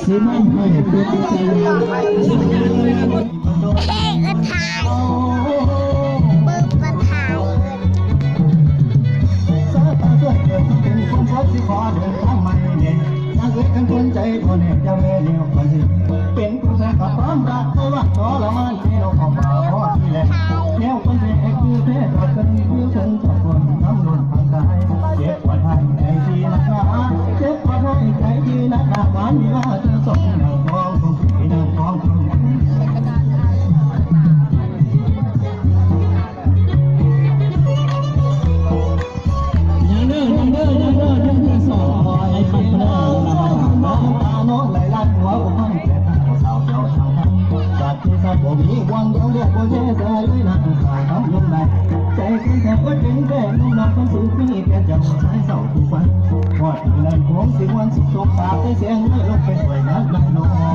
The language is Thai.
ซื้อไม่ให้เป็นใจเฮ้ก็ถ่ายเบิกมาถ่ายสาตาสวยเกิดเป็นคนชอบสิขอเดินทางใหม่เนี่ยนางเอกกันคนใจคนเนี่ยจะไม่เลี้ยวคนสิเป็นผู้ชายกับความรักไม่ว่าทรมานให้เราเข้ามาเพราะที่แหละแนวคนเป็นคือเพศกับคนคือคนสองคนน้ำนวลทางกายเจ็บปวดให้ใจดีนักหนาเจ็บปวดให้ใจดีนักหนาหวานมีว่าเธอสมหนังทองคงที่นั่งทองคงผมมีวันเดียวเรียกว่าแย่ใจเลยนะสายน้ำลงได้ใจคนแทบว่าเป็นแค่นุ่มน้องคนสูงพี่แต่จะใช้เสาทุกวันพอถึงนั้นผมสิวันสิบตกปากได้เสียงไม่ลงไปสวยนักน้อง